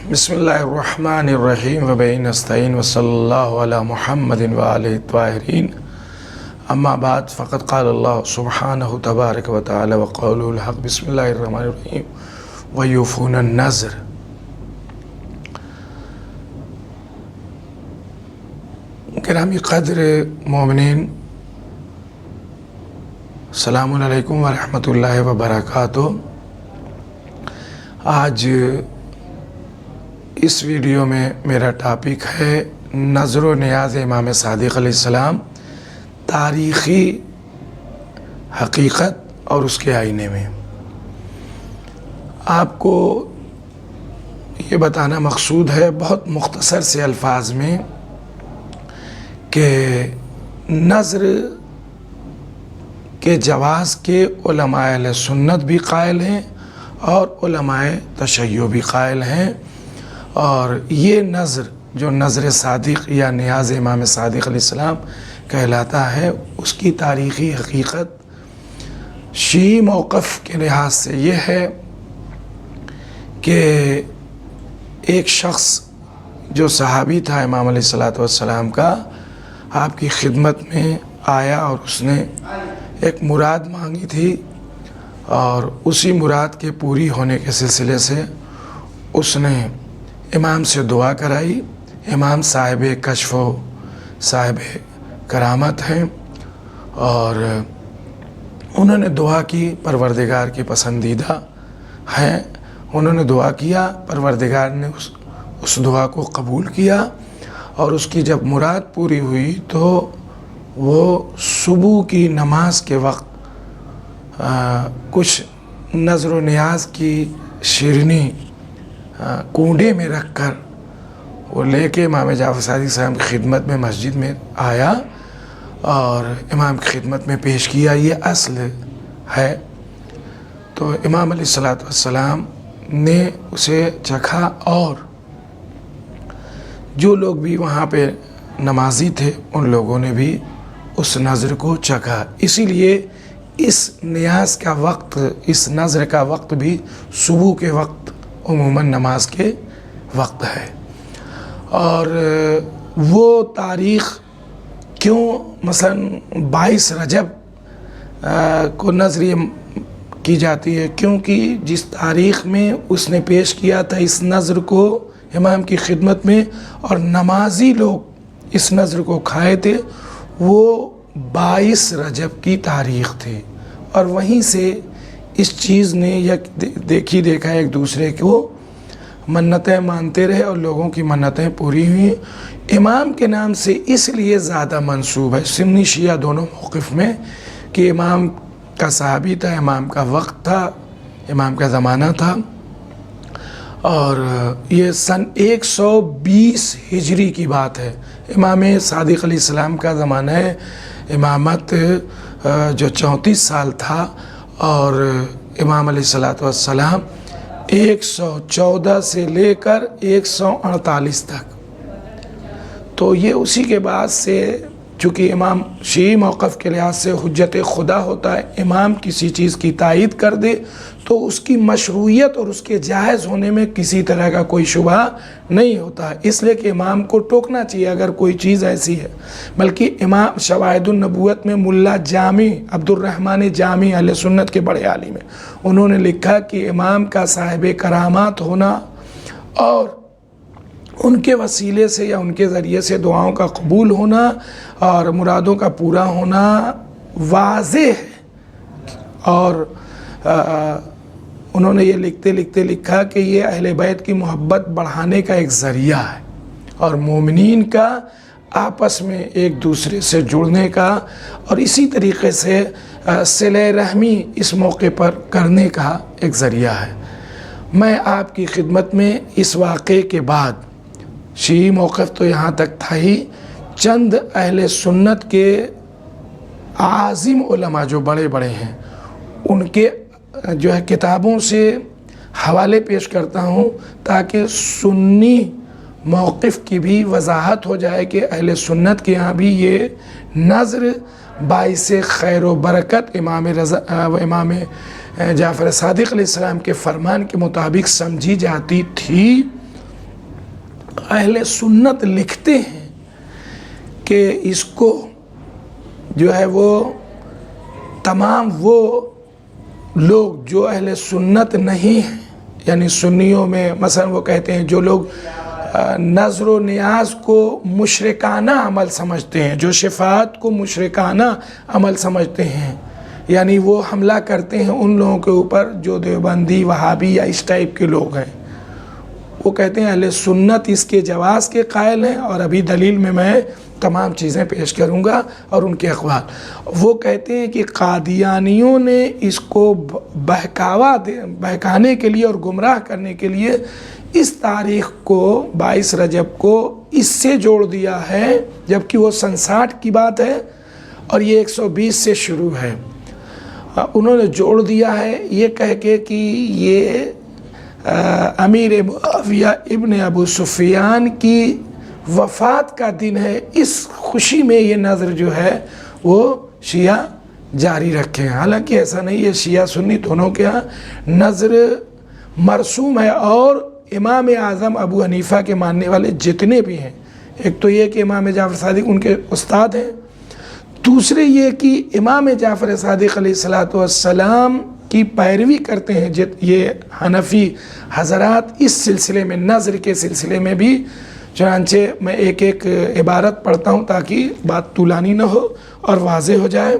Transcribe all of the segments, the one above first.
بسم اللہ الرحمن الرحیم وبہ نستعین وصلی اللہ علی محمد وآلہ الطاہرین اما بعد فقد قال اللہ سبحانہ تبارک و تعالی وقوله الحق بسم اللہ الرحمن الرحیم ویوفون النذر۔ گرامی قدر مومنین، السلام علیکم ورحمۃ اللہ وبرکاتہ۔ آج اس ویڈیو میں میرا ٹاپک ہے نذر و نیاز امام صادق علیہ السلام، تاریخی حقیقت اور اس کے آئینے میں۔ آپ کو یہ بتانا مقصود ہے بہت مختصر سے الفاظ میں کہ نذر کے جواز کے علماء اہل سنت بھی قائل ہیں اور علماء تشیع بھی قائل ہیں، اور یہ نذر جو نذر صادق یا نیاز امام صادق علیہ السلام کہلاتا ہے، اس کی تاریخی حقیقت شیعی موقف کے لحاظ سے یہ ہے کہ ایک شخص جو صحابی تھا امام علیہ السلام کا، آپ کی خدمت میں آیا اور اس نے ایک مراد مانگی تھی، اور اسی مراد کے پوری ہونے کے سلسلے سے اس نے امام سے دعا کرائی۔ امام صاحب کشف و صاحب کرامت ہیں، اور انہوں نے دعا کی، پروردگار کے پسندیدہ ہیں، انہوں نے دعا کیا، پروردگار نے اس دعا کو قبول کیا، اور اس کی جب مراد پوری ہوئی تو وہ صبح کی نماز کے وقت کچھ نذر و نیاز کی شیرنی کنڈے میں رکھ کر وہ لے کے امام جعفر صادق صاحب کی خدمت میں مسجد میں آیا اور امام کی خدمت میں پیش کیا۔ یہ اصل ہے۔ تو امام علیہ السلام نے اسے چکھا، اور جو لوگ بھی وہاں پہ نمازی تھے ان لوگوں نے بھی اس نذر کو چکھا۔ اسی لیے اس نیاز کا وقت، اس نذر کا وقت بھی صبح کے وقت عموماً نماز کے وقت ہے۔ اور وہ تاریخ کیوں مثلا 22 رجب کو نذر کی جاتی ہے؟ کیونکہ جس تاریخ میں اس نے پیش کیا تھا اس نذر کو امام کی خدمت میں، اور نمازی لوگ اس نذر کو کھائے تھے، وہ 22 رجب کی تاریخ تھی، اور وہیں سے اس چیز نے دیکھا ایک دوسرے کو منتیں مانتے رہے، اور لوگوں کی منتیں پوری ہوئیں۔ امام کے نام سے اس لیے زیادہ منسوب ہے سنی شیعہ دونوں موقف میں کہ امام کا صحابی تھا، امام کا وقت تھا، امام کا زمانہ تھا، اور یہ سن 120 ہجری کی بات ہے۔ امام صادق علیہ السلام کا زمانہ ہے امامت جو 34 سال تھا، اور امام علیہ السلام 114 سے لے کر 148 تک۔ تو یہ اسی کے بعد سے، چونکہ امام شیعی موقف کے لحاظ سے حجت خدا ہوتا ہے، امام کسی چیز کی تائید کر دے تو اس کی مشروعیت اور اس کے جائز ہونے میں کسی طرح کا کوئی شبہ نہیں ہوتا، اس لیے کہ امام کو ٹوکنا چاہیے اگر کوئی چیز ایسی ہے۔ بلکہ امام شواہد النبوت میں ملا جامی عبد الرحمن جامی اہل سنت کے بڑے عالم ہیں، انہوں نے لکھا کہ امام کا صاحب کرامات ہونا اور ان کے وسیلے سے یا ان کے ذریعے سے دعاؤں کا قبول ہونا اور مرادوں کا پورا ہونا واضح ہے، اور انہوں نے یہ لکھتے لکھا کہ یہ اہل بیت کی محبت بڑھانے کا ایک ذریعہ ہے، اور مومنین کا آپس میں ایک دوسرے سے جڑنے کا، اور اسی طریقے سے صلہ رحمی اس موقع پر کرنے کا ایک ذریعہ ہے۔ میں آپ کی خدمت میں اس واقعے کے بعد، شیعی موقف تو یہاں تک تھا ہی، چند اہل سنت کے عظیم علماء جو بڑے بڑے ہیں ان کے جو ہے کتابوں سے حوالے پیش کرتا ہوں، تاکہ سنی موقف کی بھی وضاحت ہو جائے کہ اہل سنت کے یہاں بھی یہ نذر باعث خیر و برکت امام جعفر صادق علیہ السلام کے فرمان کے مطابق سمجھی جاتی تھی، اہل سنت لکھتے ہیں کہ اس کو جو ہے وہ تمام وہ لوگ جو اہل سنت نہیں ہیں، یعنی سنیوں میں مثلا وہ کہتے ہیں جو لوگ نظر و نیاز کو مشرکانہ عمل سمجھتے ہیں، جو شفاعت کو مشرکانہ عمل سمجھتے ہیں، یعنی وہ حملہ کرتے ہیں ان لوگوں کے اوپر جو دیوبندی وہابی یا اس ٹائپ کے لوگ ہیں، وہ کہتے ہیں اہل سنت اس کے جواز کے قائل ہیں، اور ابھی دلیل میں تمام چیزیں پیش کروں گا اور ان کے اقوال۔ وہ کہتے ہیں کہ قادیانیوں نے اس کو بہکانے کے لیے اور گمراہ کرنے کے لیے اس تاریخ کو 22 رجب کو اس سے جوڑ دیا ہے، جبکہ وہ 60 کی بات ہے اور یہ 120 سے شروع ہے۔ انہوں نے جوڑ دیا ہے یہ کہہ کے کہ یہ امیر معاویہ ابن ابو سفیان کی وفات کا دن ہے، اس خوشی میں یہ نظر جو ہے وہ شیعہ جاری رکھیں۔ حالانکہ ایسا نہیں ہے، شیعہ سنی دونوں کے ہاں نظر مرسوم ہے، اور امام اعظم ابو حنیفہ کے ماننے والے جتنے بھی ہیں، ایک تو یہ کہ امام جعفر صادق ان کے استاد ہیں، دوسرے یہ کہ امام جعفر صادق علیہ السلام کی پیروی کرتے ہیں یہ حنفی حضرات اس سلسلے میں، نظر کے سلسلے میں بھی۔ چنانچہ میں ایک ایک عبارت پڑھتا ہوں تاکہ بات طولانی نہ ہو اور واضح ہو جائے۔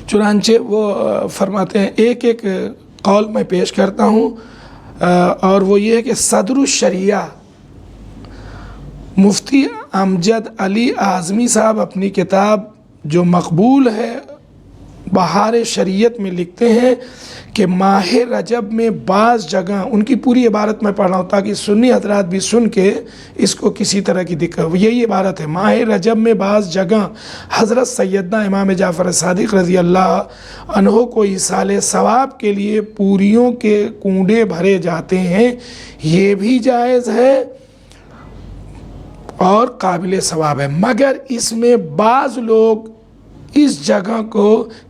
چنانچہ وہ فرماتے ہیں، ایک ایک قول میں پیش کرتا ہوں، اور وہ یہ ہے کہ صدر الشریعہ مفتی امجد علی اعظمی صاحب اپنی کتاب جو مقبول ہے بہار شریعت میں لکھتے ہیں کہ ماہ رجب میں بعض جگہ، ان کی پوری عبارت میں پڑھ رہا ہوں تاکہ سنی حضرات بھی سن کے اس کو کسی طرح کی دقت ہو، یہی عبارت ہے، ماہ رجب میں بعض جگہ حضرت سیدنا امام جعفر صادق رضی اللہ عنہ کو ایصال ثواب کے لیے پوریوں کے کنڈے بھرے جاتے ہیں، یہ بھی جائز ہے اور قابل ثواب ہے، مگر اس میں بعض لوگ اس جگہ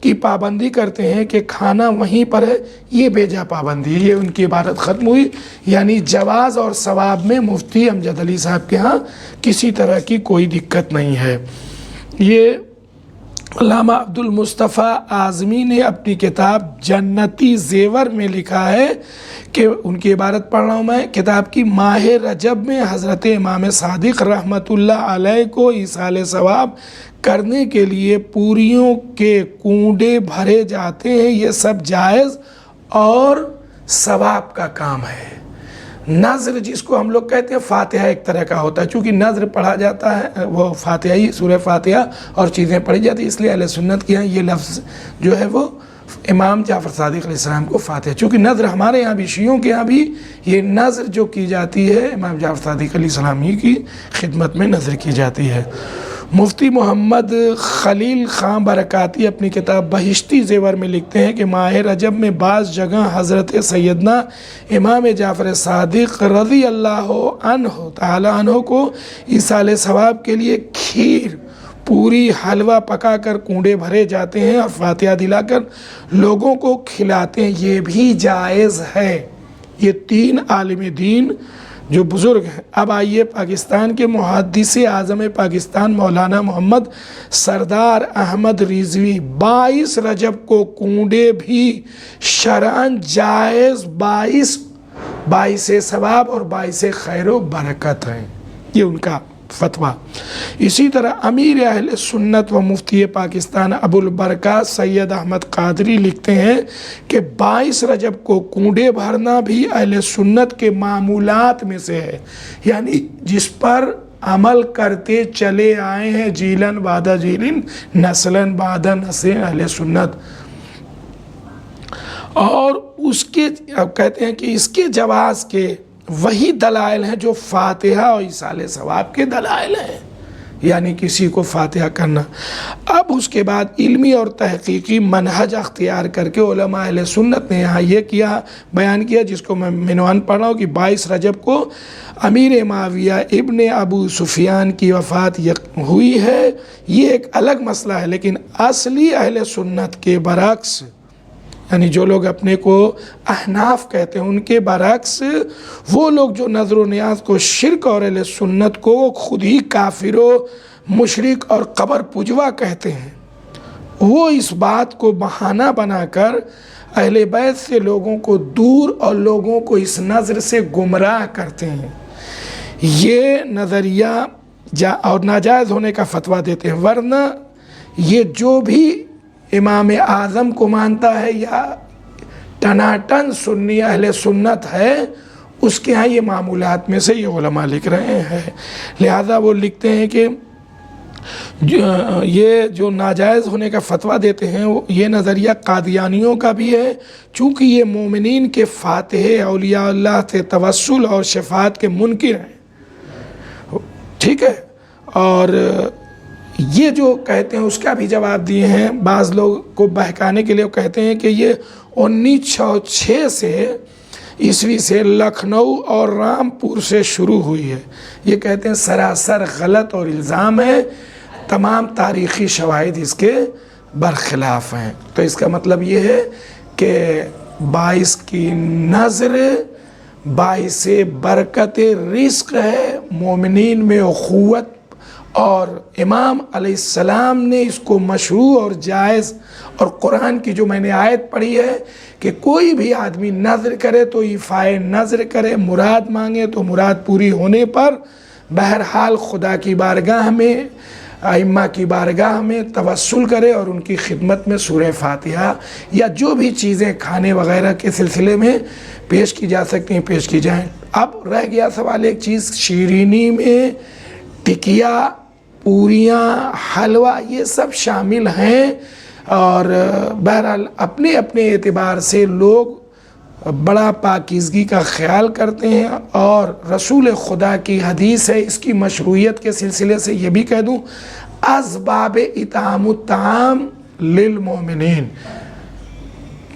کی پابندی کرتے ہیں کہ کھانا وہیں پر ہے، یہ بے جا پابندی ہے۔ یہ ان کی عبارت ختم ہوئی، یعنی جواز اور ثواب میں مفتی امجد علی صاحب کے ہاں کسی طرح کی کوئی دقت نہیں ہے۔ یہ علامہ عبد المصطفیٰ اعظمی نے اپنی کتاب جنتی زیور میں لکھا ہے کہ ان کی عبارت پڑھ رہا ہوں میں کتاب کی، ماہ رجب میں حضرت امام صادق رحمۃ اللہ علیہ کو ایصال ثواب کرنے کے لیے پوریوں کے کنڈے بھرے جاتے ہیں، یہ سب جائز اور ثواب کا کام ہے۔ نظر جس کو ہم لوگ کہتے ہیں، فاتحہ ایک طرح کا ہوتا ہے، چونکہ نظر پڑھا جاتا ہے، وہ فاتحہ ہی، سورہ فاتحہ اور چیزیں پڑھی جاتی ہیں، اس لیے اہل سنت کے یہاں یہ لفظ جو ہے وہ امام جعفر صادق علیہ السلام کو فاتحہ، چونکہ نظر ہمارے یہاں بھی، شیعوں کے یہاں بھی یہ نظر جو کی جاتی ہے امام جعفر صادق علیہ السلام ہی کی خدمت میں نظر کی جاتی ہے۔ مفتی محمد خلیل خان برکاتی اپنی کتاب بہشتی زیور میں لکھتے ہیں کہ ماہ رجب میں بعض جگہ حضرت سیدنا امام جعفر صادق رضی اللہ عنہ تعالی عنہ کو ایصال ثواب کے لیے کھیر، پوری، حلوہ پکا کر کنڈے بھرے جاتے ہیں اور فاتحہ دلا کر لوگوں کو کھلاتے ہیں، یہ بھی جائز ہے۔ یہ 3 عالم دین جو بزرگ ہیں۔ اب آئیے پاکستان کے محدث اعظم پاکستان مولانا محمد سردار احمد رضوی، 22 رجب کو کنڈے بھی شرعاً جائز، باعث ثواب اور باعث خیر و برکت ہیں، یہ ان کا فتویٰ۔ اسی طرح امیر اہل سنت و مفتی پاکستان ابو البرکات سید احمد قادری لکھتے ہیں کہ 22 رجب کو کنڈے بھرنا بھی اہل سنت کے معمولات میں سے ہے، یعنی جس پر عمل کرتے چلے آئے ہیں جیلن بعد جیلن، نسلن بعد نسل اہل سنت، اور اس کے کہتے ہیں کہ اس کے جواز کے وہی دلائل ہیں جو فاتحہ اور ایصال ثواب کے دلائل ہیں، یعنی کسی کو فاتحہ کرنا۔ اب اس کے بعد علمی اور تحقیقی منہج اختیار کر کے علماء اہل سنت نے یہاں یہ بیان کیا، جس کو میں عنوان پڑھ رہا ہوں کہ 22 رجب کو امیر معاویہ ابن ابو سفیان کی وفات ہوئی ہے، یہ ایک الگ مسئلہ ہے، لیکن اصلی اہل سنت کے برعکس یعنی جو لوگ اپنے کو احناف کہتے ہیں ان کے برعکس وہ لوگ جو نظر و نیاز کو شرک اور اہل سنت کو خود ہی کافر و مشرک اور قبر پجوا کہتے ہیں، وہ اس بات کو بہانہ بنا کر اہل بیت سے لوگوں کو دور اور لوگوں کو اس نظر سے گمراہ کرتے ہیں۔ یہ نظریہ اور ناجائز ہونے کا فتویٰ دیتے ہیں، ورنہ یہ جو بھی امام اعظم کو مانتا ہے یا ٹناٹن سنی اہل سنت ہے، اس کے ہاں یہ معمولات میں سے یہ علماء لکھ رہے ہیں۔ لہذا وہ لکھتے ہیں کہ یہ جو ناجائز ہونے کا فتویٰ دیتے ہیں یہ نظریہ قادیانیوں کا بھی ہے، چونکہ یہ مومنین کے فاتح اولیاء اللہ سے توسل اور شفاعت کے منکر ہیں، ٹھیک ہے۔ اور یہ جو کہتے ہیں اس کا بھی جواب دیے ہیں، بعض لوگ کو بہکانے کے لیے وہ کہتے ہیں کہ یہ 1906 سے عیسوی سے لکھنؤ اور رامپور سے شروع ہوئی ہے۔ یہ کہتے ہیں سراسر غلط اور الزام ہے، تمام تاریخی شواہد اس کے برخلاف ہیں۔ تو اس کا مطلب یہ ہے کہ باعث کی نظر باعث برکت رزق ہے، مومنین میں اخوت، اور امام علیہ السلام نے اس کو مشروع اور جائز، اور قرآن کی جو میں نے آیت پڑھی ہے کہ کوئی بھی آدمی نظر کرے تو ایفائے نظر کرے، مراد مانگے تو مراد پوری ہونے پر بہرحال خدا کی بارگاہ میں، ائمہ کی بارگاہ میں توسل کرے اور ان کی خدمت میں سورہ فاتحہ یا جو بھی چیزیں کھانے وغیرہ کے سلسلے میں پیش کی جا سکتی ہیں پیش کی جائیں۔ اب رہ گیا سوال ایک چیز، شیرینی میں ٹکیا، پوریاں، حلوہ، یہ سب شامل ہیں، اور بہرحال اپنے اپنے اعتبار سے لوگ بڑا پاکیزگی کا خیال کرتے ہیں، اور رسول خدا کی حدیث ہے اس کی مشروعیت کے سلسلے سے یہ بھی کہہ دوں، اسباب اطعام الطعام للمومنین،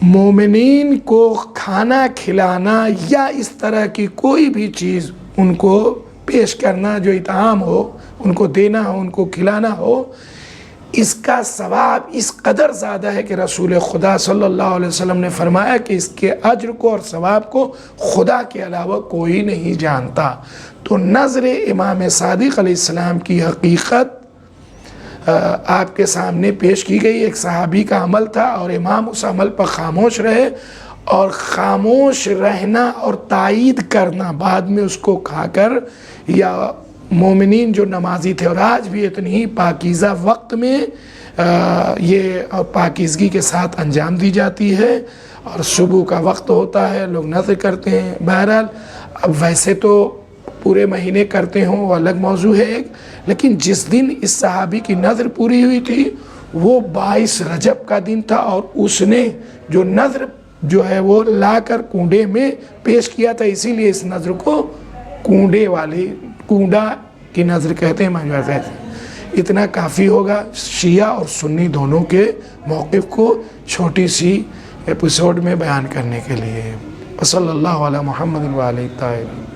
مومنین کو کھانا کھلانا یا اس طرح کی کوئی بھی چیز ان کو پیش کرنا جو اطعام ہو، ان کو دینا ہو، ان کو کھلانا ہو، اس کا ثواب اس قدر زیادہ ہے کہ رسول خدا صلی اللہ علیہ وسلم نے فرمایا کہ اس کے اجر کو اور ثواب کو خدا کے علاوہ کوئی نہیں جانتا۔ تو نظر امام صادق علیہ السلام کی حقیقت آپ کے سامنے پیش کی گئی، ایک صحابی کا عمل تھا اور امام اس عمل پر خاموش رہے، اور خاموش رہنا اور تائید کرنا بعد میں اس کو کھا کر، یا مومنین جو نمازی تھے، اور آج بھی اتنی ہی پاکیزہ وقت میں یہ پاکیزگی کے ساتھ انجام دی جاتی ہے، اور صبح کا وقت ہوتا ہے لوگ نظر کرتے ہیں۔ بہرحال اب ویسے تو پورے مہینے کرتے ہوں وہ الگ موضوع ہے ایک، لیکن جس دن اس صحابی کی نظر پوری ہوئی تھی وہ 22 رجب کا دن تھا، اور اس نے جو نظر جو ہے وہ لا کر کنڈے میں پیش کیا تھا، اسی لیے اس نظر کو کنڈا کی نظر کہتے ہیں۔ اتنا کافی ہوگا شیعہ اور سنی دونوں کے موقف کو چھوٹی سی ایپیسوڈ میں بیان کرنے کے لیے۔ صلی اللہ علی محمد و علیہ الطاہرین۔